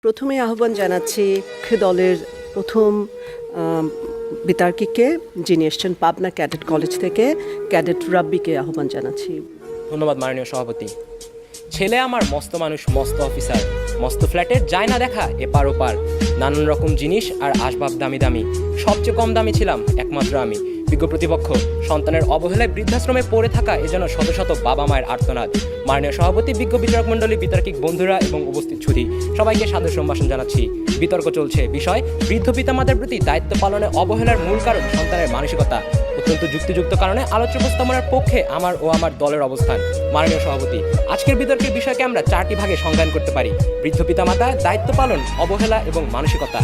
প্রথমে আহ্বান জানাচ্ছি দলের প্রথম বিতার্কিককে, যিনি এসছেন পাবনা ক্যাডেট কলেজ থেকে, ক্যাডেট রাব্বিকে আহ্বান জানাচ্ছি। ধন্যবাদ মাননীয় সভাপতি। ছেলে আমার মস্ত মানুষ, মস্ত অফিসার, মস্ত ফ্ল্যাটের যায় না দেখা এপার ওপার, নানান রকম জিনিস আর আসবাব দামি দামি, সবচেয়ে কম দামি ছিলাম একমাত্র আমি। বিজ্ঞ প্রতিপক্ষ সন্তানের অবহেলায় বৃদ্ধাশ্রমে পড়ে থাকা এজন্য শত শত বাবা মায়ের আর্তনাদ। মাননীয় সভাপতি, বিজ্ঞ বিচারক মণ্ডলী, বিতার্কিক বন্ধুরা এবং উপস্থিত সুধী, সবাইকে সাদর সম্ভাষণ জানাচ্ছি। বিতর্ক চলছে বিষয় বৃদ্ধ পিতামাতার প্রতি দায়িত্ব পালনে অবহেলার মূল কারণ সন্তানের মানসিকতা। অত্যন্ত যুক্তিযুক্ত কারণে আলোচ্য উপস্থাপনার পক্ষে আমার ও আমার দলের অবস্থান। মাননীয় সভাপতি, আজকের বিতর্কের বিষয়কে আমরা 4টি ভাগে সংজ্ঞান করতে পারি: বৃদ্ধ পিতামাতা, দায়িত্ব পালন, অবহেলা এবং মানসিকতা।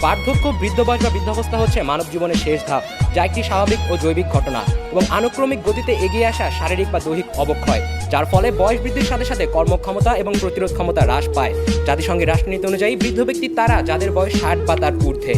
বার্ধক্য, বৃদ্ধ বয়স বা বৃদ্ধাবস্থা হচ্ছে মানব জীবনের শেষ ধাপ, যা একটি স্বাভাবিক ও জৈবিক ঘটনা এবং আনুক্রমিক গতিতে এগিয়ে আসা শারীরিক বা দৈহিক অবক্ষয়, যার ফলে বয়স বৃদ্ধির সাথে সাথে কর্মক্ষমতা এবং প্রতিরোধ ক্ষমতা হ্রাস পায়। জাতিসংঘের রাষ্ট্রনীতি অনুযায়ী বৃদ্ধ ব্যক্তি তারা যাদের বয়স 60 বা তার ঊর্ধ্বে।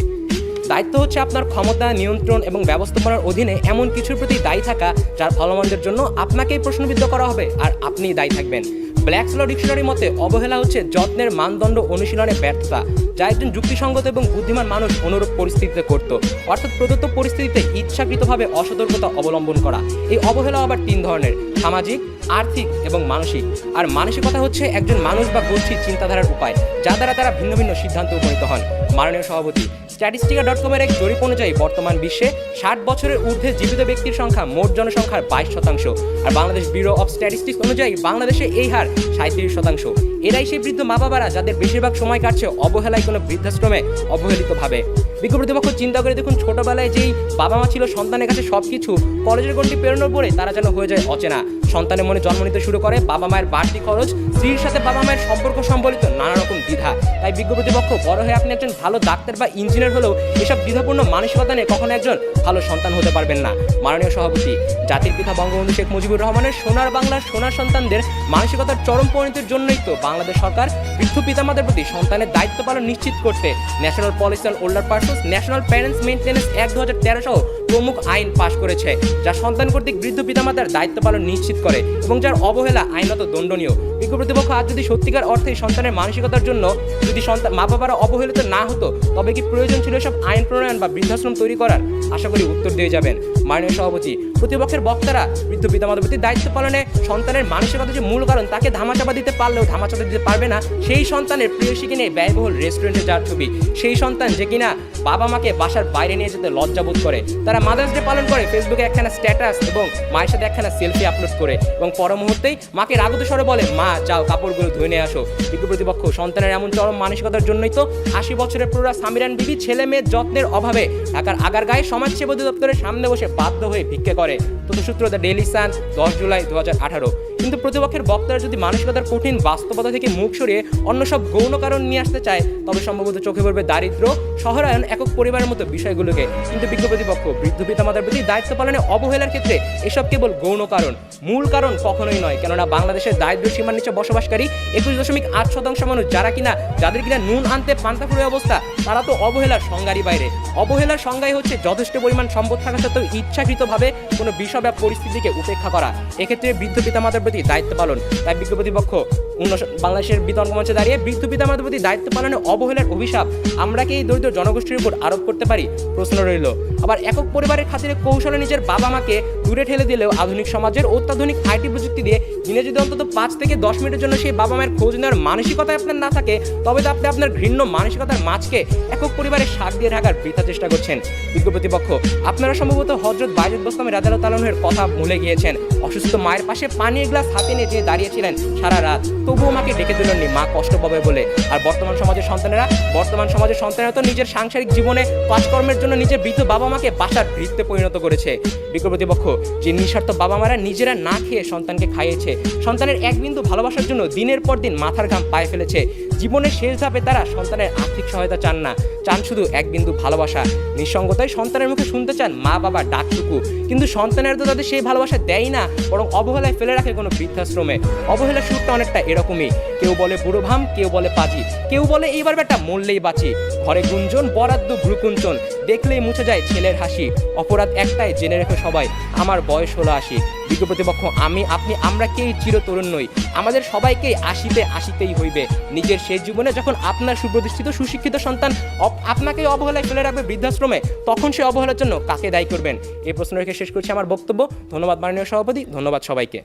দায়িত্ব হচ্ছে আপনার ক্ষমতা, নিয়ন্ত্রণ এবং ব্যবস্থাপনার অধীনে এমন কিছুর প্রতি দায়ী থাকা যার ফলমন্দের জন্য আপনাকেই প্রশ্নবিদ্ধ করা হবে আর আপনিই দায়ী থাকবেন। ব্ল্যাকস ল ডিকশনারির মতে অবহেলা হচ্ছে যত্নের মানদণ্ড অনুশীলনে ব্যর্থতা, যা একজন যুক্তিসঙ্গত এবং বুদ্ধিমান মানুষ অনুরূপ পরিস্থিতিতে করত, অর্থাৎ প্রদত্ত পরিস্থিতিতে ইচ্ছাকৃতভাবে অসতর্কতা অবলম্বন করা। এই অবহেলা আবার 3 ধরনের: সামাজিক, আর্থিক এবং মানসিক। আর মানসিকতা হচ্ছে একজন মানুষ বা গোষ্ঠীর চিন্তাধারার উপায়, যা দ্বারা তারা ভিন্ন ভিন্ন সিদ্ধান্তে উপনীত হন। মাননীয় সভাপতি, স্ট্যাটিস্টিকা.com-এর এক জরিপ অনুযায়ী বর্তমান বিশ্বে 60 বছরের ঊর্ধ্বে জীবিত ব্যক্তির সংখ্যা মোট জনসংখ্যার 22%, আর বাংলাদেশ ব্যুরো অফ স্ট্যাটিস্টিক্স অনুযায়ী বাংলাদেশে এই হার 37%। এরাই সেই বৃদ্ধ মা বাবারা যাদের বেশিরভাগ সময় কাটছে অবহেলায় কোনো বৃদ্ধাশ্রমে অবহেলিতভাবে। বিজ্ঞ প্রতিপক্ষ চিন্তা করে দেখুন, ছোটবেলায় যেই বাবা মা ছিল সন্তানের কাছে সবকিছু, কলেজের গণ্ডি পেরোনোর পরে তারা যেন হয়ে যায় অচেনা। সন্তানের মনে জন্ম নিতে শুরু করে বাবা মায়ের বাড়তি খরচ, স্ত্রীর সাথে বাবা মায়ের সম্পর্ক সম্বলিত নানা রকম দ্বিধা। তাই বিজ্ঞ প্রতিপক্ষ, বড় হয়ে আপনি একজন ভালো ডাক্তার বা ইঞ্জিনিয়ার হলেও এসব দ্বিধাপূর্ণ মানসিকতা নিয়ে কখনো একজন ভালো সন্তান হতে পারবেন না। মাননীয় সভাপতি, জাতির পিতা বঙ্গবন্ধু শেখ মুজিবুর রহমানের সোনার বাংলার সোনার সন্তানদের মানসিকতার চরম পরিণতির জন্যই তো বাংলাদেশ সরকার বৃদ্ধ পিতামাতার প্রতি সন্তানের দায়িত্ব পালন নিশ্চিত করতে national policy on older persons, national parents maintenance act 2013 সহ প্রমুখ আইন পাশ করেছে, যা সন্তান কর্তৃক বৃদ্ধ পিতামাতার দায়িত্ব পালন নিশ্চিত করে এবং যার অবহেলা আইনত দণ্ডনীয়। বিজ্ঞ প্রতিপক্ষ, আজ যদি সত্যিকার অর্থে সন্তানের মানসিকতার জন্য যদি মা বাবারা অবহেলিত না হতো, তবে কি প্রয়োজন ছিল সব আইন প্রণয়ন বা বৃদ্ধাশ্রম তৈরি করার? আশা করি উত্তর দিয়ে যাবেন। মাননীয় সভাপতি, প্রতিপক্ষের বক্তারা বৃদ্ধ পিতামাতার প্রতি দায়িত্ব পালনে সন্তানের মানসিকতা যে মূল কারণ, তাকে ধামাচাপা দিতে পারলেও ধামাচাপা দিতে পারবে না সেই সন্তানের প্রেয়সীকে নিয়ে ব্যয়বহুল রেস্টুরেন্টে যাওয়ার ছবি, সেই সন্তান যে কিনা বাবা মাকে বাসার বাইরে নিয়ে যেতে লজ্জাবোধ করে, তারা মাদার্স ডে পালন করে ফেসবুকে একখানা স্ট্যাটাস এবং মায়ের সাথে একখানা সেলফি আপলোড করে এবং পর মুহূর্তেই মাকে রাগত স্বরে বলে, মা যাও কাপড়গুলো ধুয়ে নিয়ে আসো। বিজ্ঞ প্রতিপক্ষ, সন্তানের এমন চরম মানসিকতার জন্যই তো 80 বছরের প্রৌঢ়া সামিরান বিবি ছেলে মেয়ের যত্নের অভাবে ঢাকার আগারগাঁয়ে সমাজসেবা অধিদপ্তরের সামনে বসে বাধ্য হয়ে ভিক্ষে করে। তথ্যসূত্র দ্য ডেইলি সান, 10 জুলাই 2018। কিন্তু প্রতিপক্ষের বক্তারা যদি মানসিকতার কঠিন বাস্তবতা থেকে মুখ সরিয়ে অন্য সব গৌণ কারণ নিয়ে আসতে চায়, তবে সম্ভবত চোখে পড়বে দারিদ্র, শহরায়ন, একক পরিবারের মতো বিষয়গুলোকে। কিন্তু বিজ্ঞ প্রতিপক্ষ, বৃদ্ধ পিতামাতার প্রতি দায়িত্ব পালনে অবহেলার ক্ষেত্রে এসব কেবল গৌণ কারণ, মূল কারণ কখনোই নয়। কেননা বাংলাদেশের দারিদ্র সীমার নিচে বসবাসকারী 21.8% মানুষ, যাদের কিনা নুন আনতে পান্তা ফুরে অবস্থা, তারা তো অবহেলার সংজ্ঞারই বাইরে। অবহেলার সংজ্ঞাই হচ্ছে যথেষ্ট পরিমাণ সম্পদ থাকা সত্ত্বেও ইচ্ছাকৃতভাবে কোনো বিষয় বা পরিস্থিতিকে উপেক্ষা করা, এক্ষেত্রে বৃদ্ধ পিতামাতার প্রতি দায়িত্ব পালন। তাই বিজ্ঞ প্রতিপক্ষ বাংলাদেশের বিতর্ক মঞ্চে দাঁড়িয়ে বৃদ্ধ পিতামাতার প্রতি দায়িত্ব পালনে অবহেলার অভিশাপ আমরা কি এই দরিদ্র জনগোষ্ঠীর উপর আরোপ করতে পারি? প্রশ্ন রইল। আবার একক পরিবারের খাতিরে কৌশলে নিজের বাবা মাকে দূরে ঠেলে দিলেও আধুনিক সমাজের অত্যাধুনিক আইটি প্রযুক্তি দিয়ে দিনে যদি অন্তত 5 থেকে 10 মিনিটের জন্য সেই বাবা মায়ের খোঁজ নেওয়ার মানসিকতায় আপনার না থাকে, তবে তো আপনি আপনার ঘৃণ্য মানসিকতার মাঝকে একক পরিবারের শাক দিয়ে ঢাকার বৃথা চেষ্টা করছেন। বিজ্ঞ প্রতিপক্ষ, আপনারা সম্ভবত হযরত বাইজুদ বোস্তামি রাদিয়াল্লাহু তাআলা আনহুর কথা ভুলে গিয়েছেন। অসুস্থ মায়ের পাশে পানির গ্লাস হাতে নিয়ে যে দাঁড়িয়েছিলেন সারা রাত, তবুও মাকে ডেকে দিলেননি, মা কষ্ট পাবে বলে। আর বর্তমান সমাজের সন্তানেরা তো নিজের সাংসারিক জীবনে কাজকর্মের জন্য নিজের বৃদ্ধ বাবা মাকে বাসার ভৃত্যে পরিণত করেছে। বিজ্ঞ প্রতিপক্ষ, যে নিঃস্বার্থ বাবা মারা নিজেরা না খেয়ে সন্তানকে খাইয়েছে, সন্তানের এক বিন্দু ভালোবাসার জন্য দিনের পর দিন মাথার ঘাম পায়ে ফেলেছে, জীবনের শেষ ধাপে তারা সন্তানের আর্থিক সহায়তা চান না, চান শুধু এক বিন্দু ভালোবাসা। নিঃসঙ্গতায় সন্তানের মুখে শুনতে চান মা বাবার ডাকটুকু, কিন্তু সন্তানের তো তাদের সেই ভালোবাসা দেয় না, বরং অবহেলায় ফেলে রাখে কোনো বৃদ্ধাশ্রমে। অবহেলার সুরটা অনেকটা এরকমই, কেউ বলে বুড়ো ভাম, কেউ বলে পাজি, কেউ বলে এইবার বেটা মরলেই বাঁচি। ঘরে গুঞ্জন, বরাদ্দ ভ্রুকুঞ্চন, দেখলেই মুছে যায় ছেলের হাসি। অপরাধ একটাই, জেনে রেখো সবাই, আমার বয়স হলো 80। বিজ্ঞ প্রতিপক্ষ আমি, আপনি, আমরা কেই চিরতরুণ নই, আমাদের সবাইকেই আসিতেই হইবে। নিজের শেষ জীবনে যখন আপনার সুপ্রতিষ্ঠিত সুশিক্ষিত সন্তান আপনাকেই অবহেলায় ফেলে রাখবে বৃদ্ধাশ্রমে, তখন সে অবহেলার জন্য কাকে দায়ী করবেন? এই প্রশ্ন রেখে শেষ করছি আমার বক্তব্য। ধন্যবাদ মাননীয় সভাপতি, ধন্যবাদ সবাইকে।